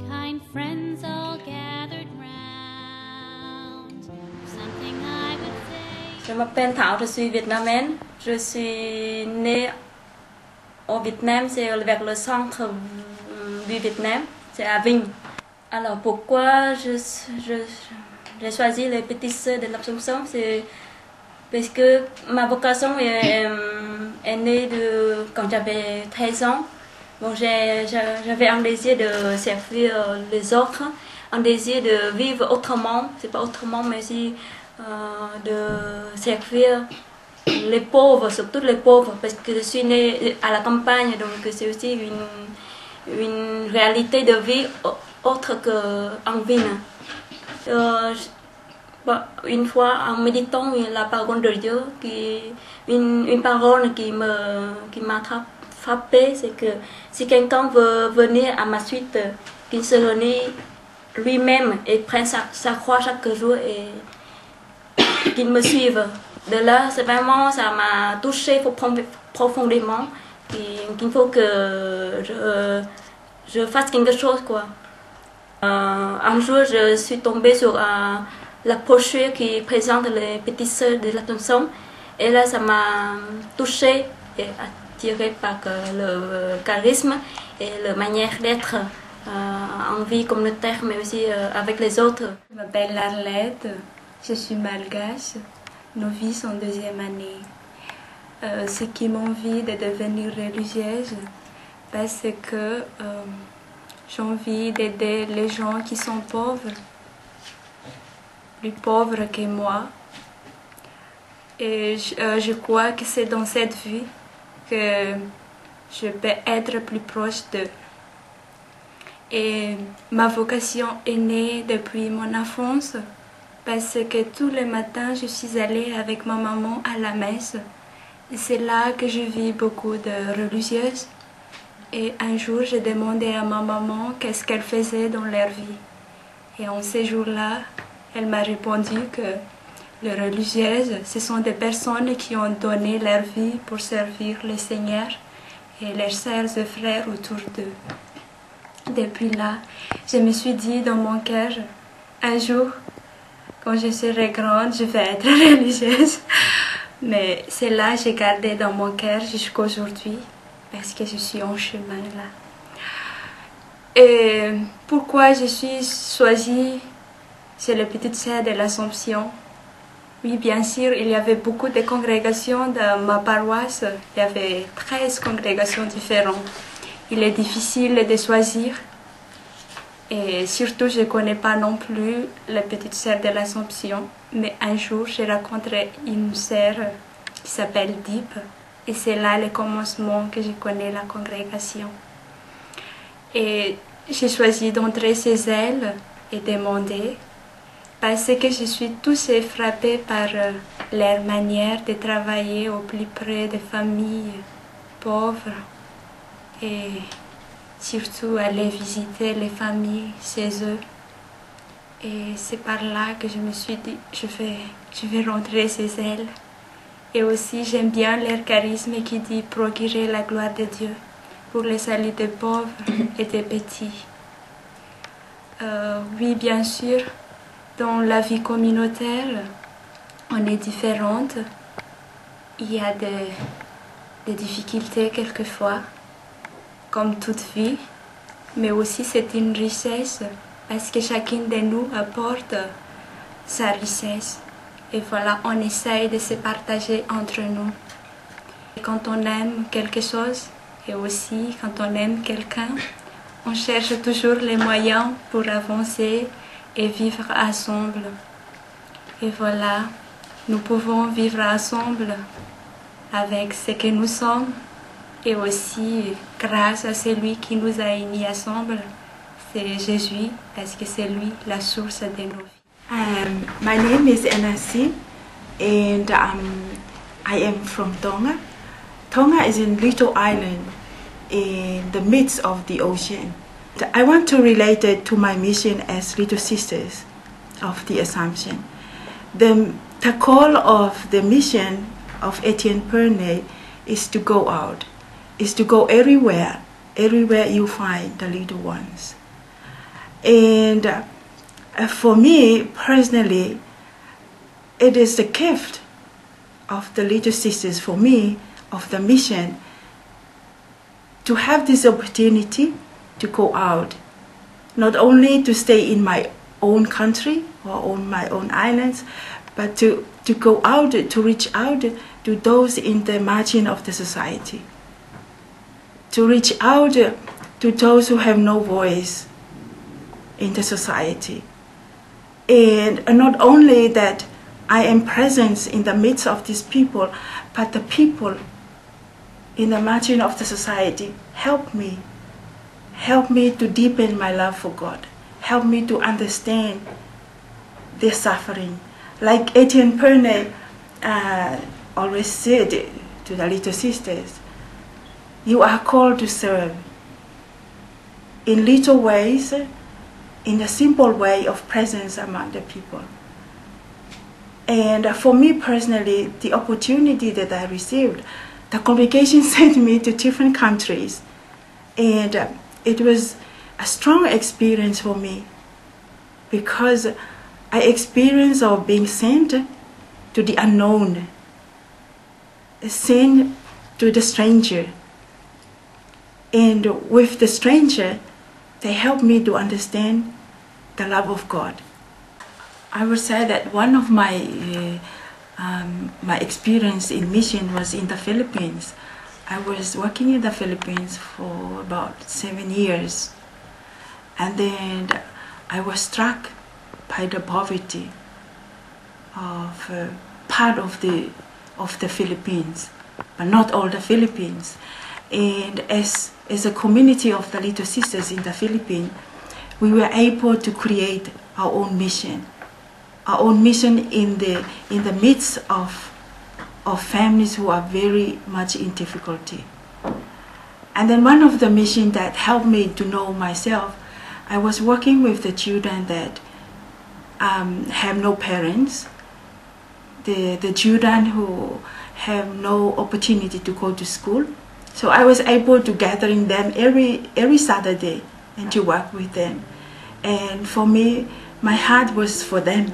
Kind friends all gathered round. Something I would say. Je m'appelle Thảo, je suis vietnamienne. Je suis née au Vietnam, c'est vers le centre du Vietnam, c'est à Vinh. Alors pourquoi j'ai choisi les petites sœurs de l'Assomption, c'est parce que ma vocation est née quand j'avais 13 ans. Bon, j'avais un désir de servir les autres, un désir de vivre autrement, c'est pas autrement, mais aussi de servir les pauvres, surtout les pauvres, parce que je suis née à la campagne, donc c'est aussi une réalité de vie autre qu'en ville. Une fois en méditant la parole de Dieu, une parole qui m'a frappée, c'est que si quelqu'un veut venir à ma suite, qu'il se renie lui-même et prenne sa croix chaque jour et qu'il me suive. De là, c'est vraiment, ça m'a touché profondément, qu'il faut que je fasse quelque chose, quoi. Un jour, je suis tombée sur la brochure qui présente les petites sœurs de l'Assomption, et là, ça m'a touchée et attirée par le charisme et la manière d'être en vie communautaire, mais aussi avec les autres. Je m'appelle Arlette, je suis malgache, novice en deuxième année. Ce qui m'envie de devenir religieuse, parce que j'ai envie d'aider les gens qui sont pauvres, plus pauvres que moi. Et je crois que c'est dans cette vie que je peux être plus proche d'eux. Et ma vocation est née depuis mon enfance, parce que tous les matins je suis allée avec ma maman à la messe. Et c'est là que je vis beaucoup de religieuses. Et un jour, j'ai demandé à ma maman qu'est-ce qu'elle faisait dans leur vie. Et en ces jours-là, elle m'a répondu que les religieuses, ce sont des personnes qui ont donné leur vie pour servir le Seigneur et leurs sœurs et frères autour d'eux. Depuis là, je me suis dit dans mon cœur, un jour, quand je serai grande, je vais être religieuse. Mais c'est là que j'ai gardé dans mon cœur jusqu'à aujourd'hui, parce que je suis en chemin là. Et pourquoi je suis choisie chez les petites sœurs de l'Assomption? Oui, bien sûr, il y avait beaucoup de congrégations dans ma paroisse. Il y avait 13 congrégations différentes. Il est difficile de choisir. Et surtout, je ne connais pas non plus les petites sœurs de l'Assomption. Mais un jour, j'ai rencontré une sœur qui s'appelle Deep. Et c'est là le commencement que je connais la congrégation. Et j'ai choisi d'entrer chez elle et demander, parce que je suis touchée, frappée par leur manière de travailler au plus près des familles pauvres et surtout aller visiter les familles chez eux. Et c'est par là que je me suis dit, je vais rentrer chez elle. Et aussi, j'aime bien leur charisme qui dit procurer la gloire de Dieu pour le salut des pauvres et des petits. Oui, bien sûr, dans la vie communautaire, on est différente. Il y a des difficultés quelquefois, comme toute vie, mais aussi c'est une richesse parce que chacune de nous apporte sa richesse. Et voilà, on essaye de se partager entre nous. Et quand on aime quelque chose, et aussi quand on aime quelqu'un, on cherche toujours les moyens pour avancer et vivre ensemble. Et voilà, nous pouvons vivre ensemble avec ce que nous sommes et aussi grâce à celui qui nous a unis ensemble, c'est Jésus, parce que c'est lui la source de nos vies. My name is Anasi, and I am from Tonga. Tonga is a little island in the midst of the ocean. I want to relate it to my mission as Little Sisters of the Assumption. The call of the mission of Etienne Pernay is to go out, is to go everywhere you find the little ones. And for me personally, it is the gift of the little sisters, for me, of the mission, to have this opportunity to go out, not only to stay in my own country or on my own islands, but to go out, to reach out to those in the margin of the society, to reach out to those who have no voice in the society. And not only that I am present in the midst of these people, but the people in the margin of the society help me to deepen my love for God, help me to understand their suffering. Like Etienne Pernay always said to the little sisters, you are called to serve in little ways, in a simple way of presence among the people. And for me personally, the opportunity that I received, the congregation sent me to different countries, and it was a strong experience for me, because I experienced of being sent to the unknown, sent to the stranger. And with the stranger, they helped me to understand the love of God. I would say that one of my my experience in mission was in the Philippines. I was working in the Philippines for about 7 years, and then I was struck by the poverty of part of the Philippines, but not all the Philippines. And as a community of the little sisters in the Philippines, we were able to create our own mission in the midst of families who are very much in difficulty. And then one of the missions that helped me to know myself, I was working with the children that have no parents, the children who have no opportunity to go to school. So I was able to gathering them every Saturday and to work with them. And for me, my heart was for them.